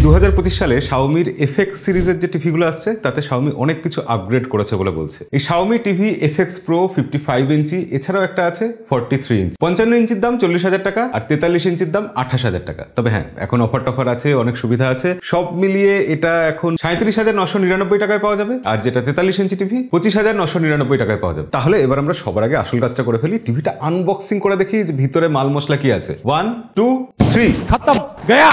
2025 সালে Xiaomi FX সিরিজের যে টিভিগুলো আসছে তাতে Xiaomi অনেক কিছু আপগ্রেড করেছে বলে বলছে। এই Xiaomi টিভি FX Pro 55 ইঞ্চি, এছাড়াও একটা আছে 43 ইঞ্চি। 55 ইঞ্চির দাম 40,000 টাকা আর 43 ইঞ্চির দাম 28,000 টাকা। তবে হ্যাঁ, এখন অফার টফার আছে, অনেক সুবিধা আছে, সব মিলিয়ে এটা এখন 37,999 টাকায় পাওয়া যাবে। আর যেটা 43 ইঞ্চি টিভি 25,999 টাকায় পাওয়া যাবে। তাহলে এবার আমরা সবার আগে আসল কাজটা করে ফেলি, টিভিটা আনবক্সিং করে দেখি যে ভিতরে মাল মশলা কি আছে। 1 2 3 খতম গয়া।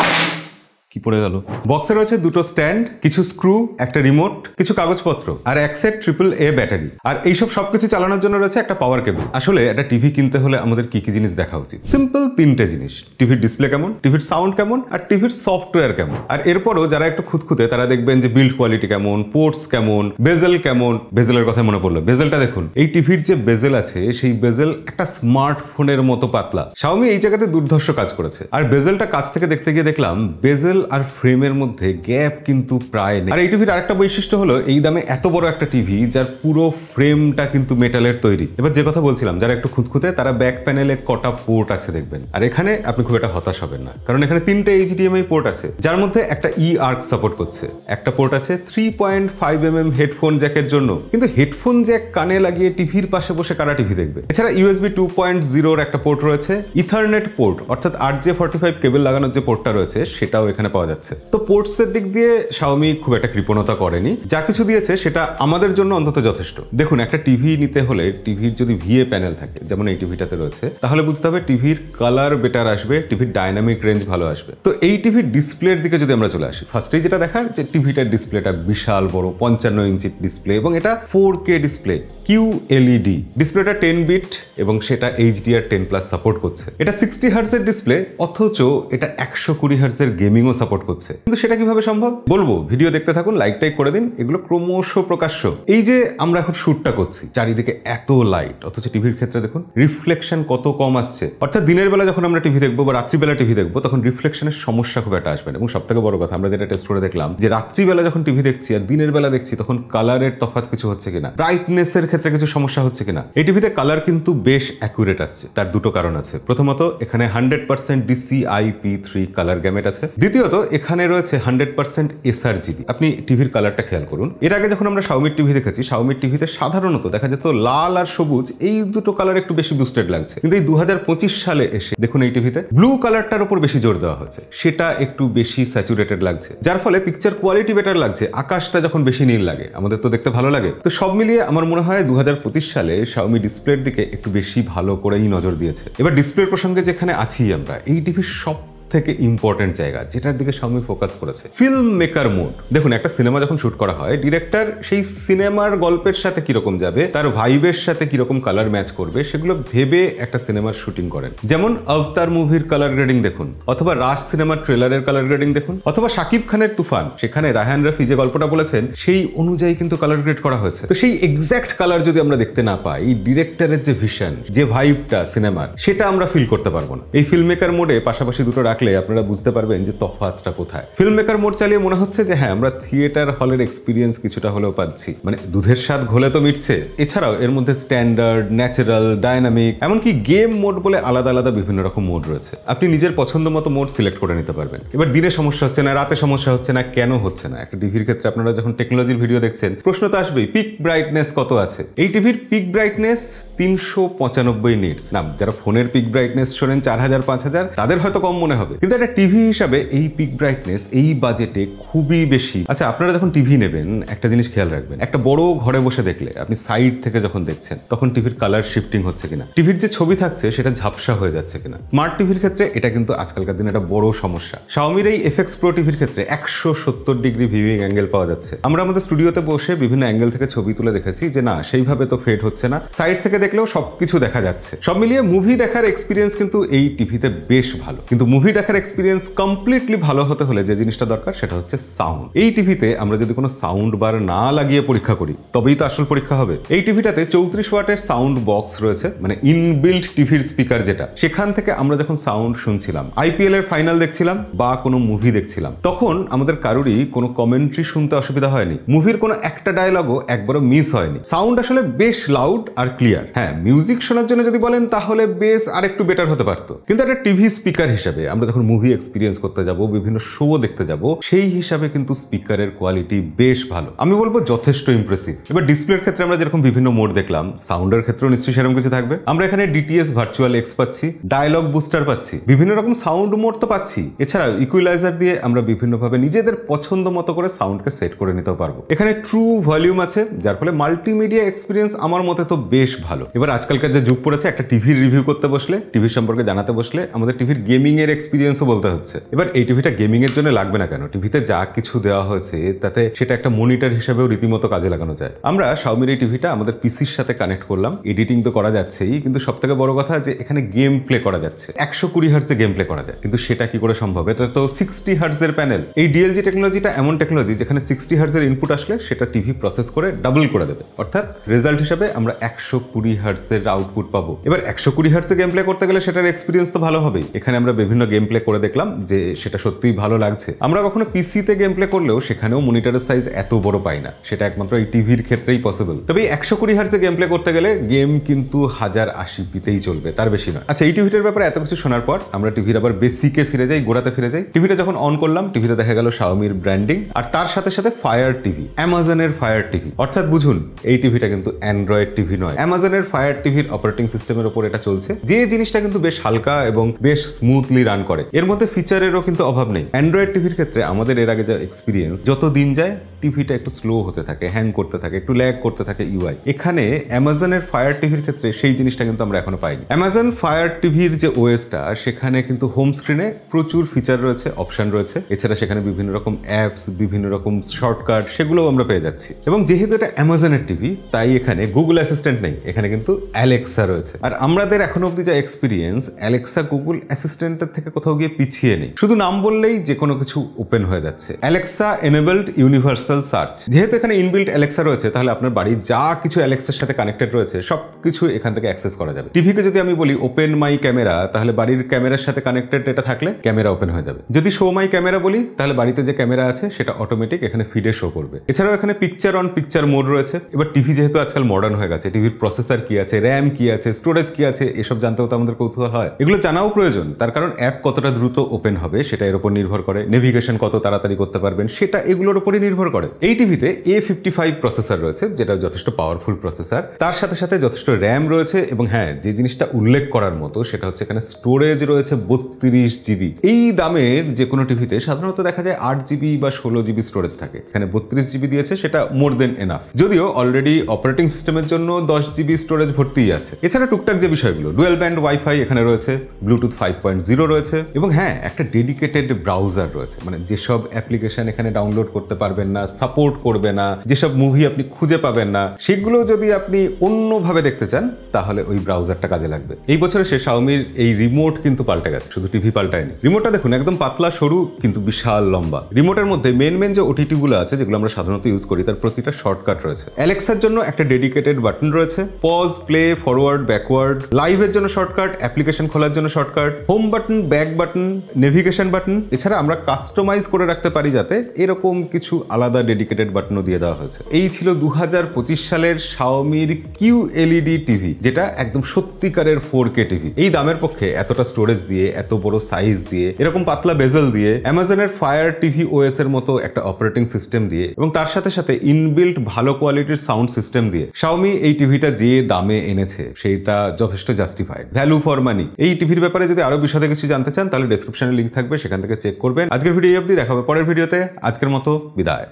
কি পড়ে গেল? বক্সে রয়েছে দুটো স্ট্যান্ড, কিছু স্ক্রু, একটা রিমোট, কিছু কাগজপত্র আর এক সেট AAA ব্যাটারি। আর এইসব সবকিছু চালানোর জন্য রয়েছে একটা পাওয়ার কেবল। আসলে একটা টিভি কিনতে হলে আমাদের কি কি জিনিস দেখা উচিত? সিম্পল তিনটে জিনিস: টিভির ডিসপ্লে কেমন, টিভির সাউন্ড কেমন, আর টিভির সফটওয়্যার কেমন। আর এরপরও যারা একটু খুঁতখুঁতে তারা দেখবেন যে বিল্ড কোয়ালিটি কেমন, পোর্টস কেমন, বেজেল কেমন। বেজেলের কথা মনে পড়লো, বেজেলটা দেখুন। এই টিভির যে বেজেল আছে সেই বেজেল একটা স্মার্টফোনের মতো পাতলা। Xiaomi এই জায়গাতে দুর্ধর্ষ কাজ করেছে। আর বেজেলটা কাছ থেকে দেখতে গিয়ে দেখলাম বেজেল আর ফ্রেমের মধ্যে গ্যাপ কিন্তু প্রায় নেই। আর এই টিভির আরেকটা বৈশিষ্ট্য হলো এই দামে এত বড় একটা টিভি যার পুরো ফ্রেমটা কিন্তু মেটালের তৈরি। এবার যে কথা বলছিলাম, যারা একটু খুঁতখুঁতে তারা ব্যাক প্যানেলে কটা পোর্ট আছে দেখবেন। আর এখানে আপনি খুব একটা হতাশ হবেন না, কারণ এখানে তিনটে HDMI পোর্ট আছে, যার মধ্যে একটা E-ARC সাপোর্ট করছে। একটা পোর্ট আছে 3.5mm হেডফোন জ্যাকের জন্য, কিন্তু হেডফোন জ্যাক কানে লাগিয়ে টিভির পাশে বসে কারা টিভি দেখবে? এছাড়া USB 2.0 একটা পোর্ট রয়েছে, ইথারনেট পোর্ট অর্থাৎ RJ45 কেবল লাগানোর যে পোর্টটা রয়েছে সেটাও এখানে পাওয়া যাচ্ছে। তো পোর্টসের দিক দিয়ে Xiaomi খুব একটা কৃপণতা করেনি, যা কিছু দিয়েছে সেটা আমাদের জন্য অন্তত যথেষ্ট। দেখুন, একটা টিভি নিতে হলে টিভির যদি VA প্যানেল থাকে, যেমন এই টিভিটাতে রয়েছে, তাহলে বুঝতে হবে টিভির কালার বেটার আসবে, টিভির ডাইনামিক রেঞ্জ ভালো আসবে। তো এই টিভির ডিসপ্লের দিকে যদি আমরা চলে আসি, ফার্স্টেই যেটা দেখার যে টিভিটার ডিসপ্লেটা বিশাল বড় 55 ইঞ্চির ডিসপ্লে এবং এটা 4K ডিসপ্লে, QLED ডিসপ্লেটা 10 বিট এবং সেটা HDR10+ সাপোর্ট করছে। এটা 60 হার্টজের ডিসপ্লে, অথচ এটা 120 হার্টজের গেমিংও সাপোর্ট করছে। কিন্তু সেটা কিভাবে সম্ভব বলবো, ভিডিও দেখতে থাকুন, লাইক টাইক করে দিন, এগুলো ক্রমশ প্রকাশ্য। এই যে আমরা এখন শুটটা করছি, চারিদিকে এত লাইট, অথচ টিভির ক্ষেত্রে দেখুন রিফ্লেকশন কত কম আসছে। অর্থাৎ দিনের বেলা যখন আমরা টিভি দেখবো বা রাত্রিবেলা টিভি দেখবো তখন রিফ্লেকশনের সমস্যা খুব একটা আসবে না। এবং সব থেকে বড় কথা, আমরা যেটা টেস্ট করে দেখলাম যে রাত্রিবেলা যখন টিভি দেখছি আর দিনের বেলা দেখছি তখন কালারের তফাৎ কিছু হচ্ছে কিনা, ব্রাইটনেসের ক্ষেত্রে কিছু সমস্যা হচ্ছে কিনা। এই টিভিতে কালার কিন্তু বেশ অ্যাকুরেট আসছে। তার দুটো কারণ আছে। প্রথমত, এখানে 100% DCI-P3 কালার গ্যামেট আছে। দ্বিতীয়ত, এখানে রয়েছে 100% sRGB। আপনি টিভির কালারটা খেয়াল করুন। এর আগে যখন আমরা Xiaomi টিভি দেখেছি, Xiaomi টিভিতে সাধারণত দেখা যেত লাল আর সবুজ এই দুটো কালার একটু বেশি বুস্টেড লাগছে, কিন্তু এই 2025 সালে এসে দেখুন এই টিভিতে ব্লু কালারটার উপর বেশি জোর দেওয়া হয়েছে, সেটা একটু বেশি স্যাচুরেটেড লাগছে, যার ফলে পিকচার কোয়ালিটি বেটার লাগছে। আকাশটা যখন বেশি নীল লাগে আমাদের তো দেখতে ভালো লাগে। তো সব মিলিয়ে আমার মনে হয় 2025 সালে Xiaomi ডিসপ্লের দিকে একটু বেশি ভালো করেই নজর দিয়েছে। এবার ডিসপ্লের প্রসঙ্গে যেখানে আছি আমরা, এই টিভির সব থেকে ইম্পর্টেন্ট জায়গা যেটার দিকে Xiaomi ফোকাস করেছে, ফিল্ম মেকার মোড। দেখুন, একটা সিনেমা যখন শুট করা হয়, ডিরেক্টর সেই সিনেমার গল্পের সাথে কিরকম যাবে, তার ভাইবের সাথে কিরকম কালার ম্যাচ করবে, সেগুলো ভেবে একটা সিনেমার শুটিং করেন। যেমন অবতার মুভির কালার গ্রেডিং দেখুন, অথবা রাজ সিনেমার ট্রেলারের কালার গ্রেডিং দেখুন, অথবা শাকিব খানের তুফান, সেখানে রায়হান রাফি যে গল্পটা বলেছেন সেই অনুযায়ী কিন্তু কালার গ্রেড করা হয়েছে। তো সেই এক্স্যাক্ট কালার যদি আমরা দেখতে না পাই, ডিরেক্টরের যে ভিশন, যে ভাইবটা সিনেমার, সেটা আমরা ফিল করতে পারবো না। এই ফিল্ম মেকার মোডে পাশাপাশি দুটো আপনারা বুঝতে পারবেন যে তফাৎটা কোথায়। ফিল্ম মেকার মোড চালিয়ে মনে হচ্ছে যে হ্যাঁ, আমরা থিয়েটার হলের এক্সপিরিয়েন্স কিছুটা হলেও পাচ্ছি। মানে দুধের স্বাদ ঘোলে তো মিটছে। এছাড়াও এর মধ্যে স্ট্যান্ডার্ড, ন্যাচারাল, ডাইনামিক, এমনকি গেম মোড বলে আলাদা আলাদা বিভিন্ন রকম মোড রয়েছে। আপনি নিজের পছন্দ মতো মোড সিলেক্ট করে নিতে পারবেন। এবার দিনে সমস্যা হচ্ছে না, রাতে সমস্যা হচ্ছে না, কেন হচ্ছে না? একটা টিভির ক্ষেত্রে আপনারা যখন টেকনোলজির ভিডিও দেখছেন, প্রশ্ন তো আসবেই, পিক ব্রাইটনেস কত আছে? এই টিভির পিক ব্রাইটনেস 395 নিটস। না, যারা ফোনের পিক ব্রাইটনেস শোনেন 4000 5000, তাদের হয়তো কম মনে হবে, কিন্তু একটা টিভি হিসাবে এই পিক ব্রাইটনেস এই বাজেটে খুবই বেশি। আচ্ছা, আপনারা যখন টিভি নেবেন একটা জিনিস খেয়াল রাখবেন, একটা বড় ঘরে বসে দেখলে আপনি সাইড থেকে যখন দেখছেন তখন টিভির কালার শিফটিং হচ্ছে কিনা, টিভির যে ছবি থাকছে সেটা ঝাপসা হয়ে যাচ্ছে কিনা। স্মার্ট টিভির ক্ষেত্রে এটা কিন্তু আজকালকার দিনে একটা বড় সমস্যা। Xiaomi এই FX Pro টিভির ক্ষেত্রে 170 ডিগ্রি ভিউইং অ্যাঙ্গেল পাওয়া যাচ্ছে। আমরা আমাদের স্টুডিওতে বসে বিভিন্ন অ্যাঙ্গেল থেকে ছবি তুলে দেখেছি যে না, সেইভাবে তো ফেড হচ্ছে না, সাইড থেকে দেখলেও সবকিছু দেখা যাচ্ছে। সব মিলিয়ে মুভি দেখার এক্সপিরিয়েন্স কিন্তু এই টিভিতে বেশ ভালো। কিন্তু মুভি দেখার এক্সপিরিয়েন্স কমপ্লিটলি ভালো হতে হলে যে জিনিসটা দরকার সেটা হচ্ছে সাউন্ড। এই টিভিতে আমরা যদি কোনো সাউন্ড বার না লাগিয়ে পরীক্ষা করি তবেই তো আসল পরীক্ষা হবে। এই টিভিটাতে 34 ওয়াটের সাউন্ড বক্স রয়েছে, মানে ইনবিল্ট টিভির স্পিকার যেটা, সেখান থেকে আমরা যখন সাউন্ড শুনছিলাম, IPL এর ফাইনাল দেখছিলাম বা কোনো মুভি দেখছিলাম, তখন আমাদের কারোরই কোনো কমেন্ট্রি শুনতে অসুবিধা হয়নি। মুভির কোনো একটা ডায়লগও একবারও মিস হয়নি। সাউন্ড আসলে বেশ লাউড আর ক্লিয়ার। হ্যাঁ, মিউজিক শোনার জন্য যদি বলেন তাহলে বেশ আরেকটু বেটার হতে পারতো, কিন্তু একটা টিভি স্পিকার হিসেবে আমরা যখন মুভি এক্সপিরিয়েন্স করতে যাব, বিভিন্ন শো দেখতে যাব, সেই হিসাবে কিন্তু স্পিকারের কোয়ালিটি বেশ ভালো, আমি বলবো যথেষ্ট ইমপ্রেসিভ। এবার ডিসপ্লের ক্ষেত্রে আমরা যেরকম বিভিন্ন মোড দেখলাম, সাউন্ডের ক্ষেত্রেও নিশ্চয়ই সেরকম কিছু থাকবে। আমরা এখানে ডিটিএস ভার্চুয়াল এক্স পাচ্ছি, ডায়লগ বুস্টার পাচ্ছি, বিভিন্ন রকম সাউন্ড মোড তো পাচ্ছি। এছাড়াও ইকুইলাইজার দিয়ে আমরা বিভিন্নভাবে নিজেদের পছন্দ মতো করে সাউন্ডকে সেট করে নিতে পারবো। এখানে ট্রু ভলিউম আছে, যার ফলে মাল্টিমিডিয়া এক্সপিরিয়েন্স আমার মতে তো বেশ ভালো। এবার আজকালকার যে যুগ পড়েছে, একটা টিভির রিভিউ করতে বসলে, টিভির সম্পর্কে জানাতে বসলে আমাদের টিভির গেমিং এর এক্সপিরিয়েন্সও বলতে হচ্ছে। এবার এই টিভিটা গেমিং এর জন্য লাগবে না কেন? টিভিতে যা কিছু দেওয়া হয়েছে তাতে সেটা একটা মনিটর হিসেবেও রীতিমতো কাজে লাগানো যায়। আমরা শাওমির এই টিভিটা আমাদের পিসির সাথে কানেক্ট করলাম, এডিটিং তো করা যাচ্ছেই, কিন্তু সব থেকে বড় কথা যে এখানে গেম প্লে করা যাচ্ছে। 120 হার্টজে গেম প্লে করা যায়, কিন্তু সেটা কি করে সম্ভব? এটা তো 60 হার্টজের প্যানেল। এই ডিএলজি টেকনোলজিটা এমন টেকনোলজি যেখানে 60 হার্টজের ইনপুট আসলে সেটা টিভি প্রসেস করে ডাবল করে দেবে, অর্থাৎ রেজাল্ট হিসাবে আমরা 120 হার্টজের আউটপুট পাবো। এবার 120 হার্টজে গেম প্লে করতে গেলে সেটার এক্সপিরিয়েন্স তো ভালো হবেই। এখানে আমরা বিভিন্ন গেম প্লে করে দেখলাম যে সেটা সত্যিই ভালো লাগছে। আমরা কখনো পিসিতে গেম প্লে করলেও সেখানেও মনিটরের সাইজ এত বড় পাই না, সেটা একমাত্র এই টিভির ক্ষেত্রেই পসিবল। তবে 120 হার্টজে গেম প্লে করতে গেলে গেম কিন্তু 1080পিতেই চলবে, তার বেশি নয়। আচ্ছা, এই টিভিটার ব্যাপারে এত কিছু শোনার পর আমরা টিভির আবার বেসিকে ফিরে যাই, গোড়াতে ফিরে যাই। টিভিটা যখন অন করলাম, টিভিতে দেখা গেল শাওমির ব্র্যান্ডিং, আর তার সাথে সাথে ফায়ার টিভি, অ্যামাজনের ফায়ার টিভি। অর্থাৎ বুঝুন, এই টিভিটা কিন্তু অ্যান্ড্রয়েড টিভি নয়, অ্যামাজনের ফায়ার টিভির অপারেটিং সিস্টেমের উপর এটা চলছে, যে জিনিসটা কিন্তু বেশ হালকা এবং বেশ স্মুথলি রান করে। এর মধ্যে ফিচারেরও কিন্তু অভাব নেই। অ্যান্ড্রয়েড টিভির ক্ষেত্রে আমাদের এর আগে যা এক্সপিরিয়েন্স, যত দিন যায় টিভিটা একটু স্লো হতে থাকে, হ্যাং করতে থাকে, একটু ল্যাগ করতে থাকে ইউআই। এখানে অ্যামাজনের ফায়ার টিভির ক্ষেত্রে সেই জিনিসটা কিন্তু আমরা এখনো পাইনি। অ্যামাজন ফায়ার টিভির যে ওএসটা, সেখানে কিন্তু হোম স্ক্রিনে প্রচুর ফিচার রয়েছে, অপশন রয়েছে। এছাড়া সেখানে বিভিন্ন রকম অ্যাপস, বিভিন্ন রকম শর্টকাট, সেগুলোও আমরা পেয়ে যাচ্ছি। এবং যেহেতু এটা অ্যামাজনের টিভি, তাই এখানে গুগল অ্যাসিস্ট্যান্ট নেই, এখানে কিন্তু অ্যালেক্সা রয়েছে। আর আমাদের এখনো অব্দি যা এক্সপিরিয়েন্স, অ্যালেক্সা গুগল অ্যাসিস্ট্যান্টের থেকে কোথাও গিয়ে পিছিয়ে নেই। শুধু নাম বললেই যে কোনো কিছু ওপেন হয়ে যাচ্ছে। Alexa enabled universal search. যেহেতু এখানে ইনবিল্ট অ্যালেক্সা রয়েছে, তাহলে আপনার বাড়ির যা কিছু অ্যালেক্সার সাথে কানেক্টেড রয়েছে সবকিছু এখান থেকে অ্যাক্সেস করা যাবে। টিভিকে যদি আমি বলি ওপেন মাই ক্যামেরা, তাহলে বাড়ির ক্যামেরার সাথে কানেক্টেড এটা থাকলে ক্যামেরা ওপেন হয়ে যাবে। যদি শো মাই ক্যামেরা বলি, তাহলে বাড়িতে যে ক্যামেরা আছে সেটা অটোমেটিক এখানে ফিডে শো করবে। এছাড়াও এখানে পিকচার অন পিকচার মোড রয়েছে। এবার টিভি যেহেতু আজকাল মডার্ন হয়ে গেছে, টিভির প্রসেসর কি আছে, র্যাম কি আছে, স্টোরেজ কি আছে, এসব জানতেও তো আমাদের কৌতূহল হয়। এগুলো জানাও প্রয়োজন, তার কারণ অ্যাপ কতটা দ্রুত ওপেন হবে সেটা এর উপর নির্ভর করে। নেভিগেশন কত তাড়াতাড়ি করতে পারবেন সেটা এগুলোর উপরই নির্ভর করে। এই টিভিতে A55 প্রসেসর রয়েছে, যেটা যথেষ্ট পাওয়ারফুল প্রসেসর। তার সাথে সাথে যথেষ্ট র্যাম রয়েছে, এবং হ্যাঁ, যে জিনিসটা উল্লেখ করার মতো সেটা হচ্ছে এখানে স্টোরেজ রয়েছে 32 জিবি। এই দামের যে কোনো টিভিতে সাধারণত দেখা যায় 8 জিবি বা 16 জিবি স্টোরেজ থাকে, এখানে 32 জিবি দিয়েছে, সেটা মোর দেন এনাফ। যদিও অলরেডি অপারেটিং সিস্টেমের জন্য 10 জিবি স্টোরেজ ভর্তিই আছে। এছাড়া টুকটাক যে বিষয়গুলো, ডুয়েল ব্যান্ড ওয়াইফাই এখানে রয়েছে, ব্লুটুথ 5.0 রয়েছে, এবং হ্যাঁ, একটা ডেডিকেটেড ব্রাউজার রয়েছে। মানে যেসব অ্যাপ্লিকেশন এখানে ডাউনলোড করতে পারবেন না, সাপোর্ট করবে না, যেসব মুভি আপনি খুঁজে পাবেন না, সেগুলো যদি আপনি অন্যভাবে দেখতে চান, তাহলে ওই ব্রাউজারটা কাজে লাগবে। এই বছরে সে শাওমির এই রিমোট কিন্তু পাল্টে গেছে, শুধু টিভি পাল্টায়নি। রিমোটটা দেখুন, একদম পাতলা সরু কিন্তু বিশাল লম্বা। রিমোটের মধ্যে মেন যে ওটিটি গুলো আছে, যেগুলো আমরা সাধারণত ইউজ করি, তার প্রতিটা শর্টকাট রয়েছে। অ্যালেক্সার জন্য একটা ডেডিকেটেড বাটন রয়েছে, পজ, প্লে, ফরওয়ার্ড, ব্যাকওয়ার্ড, লাইভের জন্য শর্টকাট, অ্যাপ্লিকেশন খোলার জন্য shortcut, home button, back button, navigation button. এছাড়া আমরা কাস্টমাইজ করে রাখতে পারি যাতে এরকম কিছু আলাদা ডেডিকেটেড বাটনও দিয়ে দেওয়া হয়েছে। এই ছিল 2025 সালের শাওমির QLED টিভি, যেটা একদম সত্যিকারের 4K টিভি। এই দামের পক্ষে এতটা স্টোরেজ দিয়ে, এত বড় সাইজ দিয়ে, এরকম পাতলা বেজেল দিয়ে, অ্যামাজনের ফায়ার টিভি ওএস এর মতো একটা অপারেটিং সিস্টেম দিয়ে, এবং তার সাথে সাথে ইনবিল্ট ভালো কোয়ালিটির সাউন্ড সিস্টেম দিয়ে শাওমি এই টিভিটা যে দামে এনেছে সেইটা যথেষ্ট জাস্টিফাইড, ভ্যালু ফর মানি। এই টিভির ব্যাপারে যদি আরো বিশদে কিছু জানতে চান, তাহলে ডেসক্রিপশনে লিংক থাকবে, সেখান থেকে চেক করবেন। আজকের ভিডিও অবধি, দেখা হবে পরের ভিডিওতে। আজকের মতো বিদায়।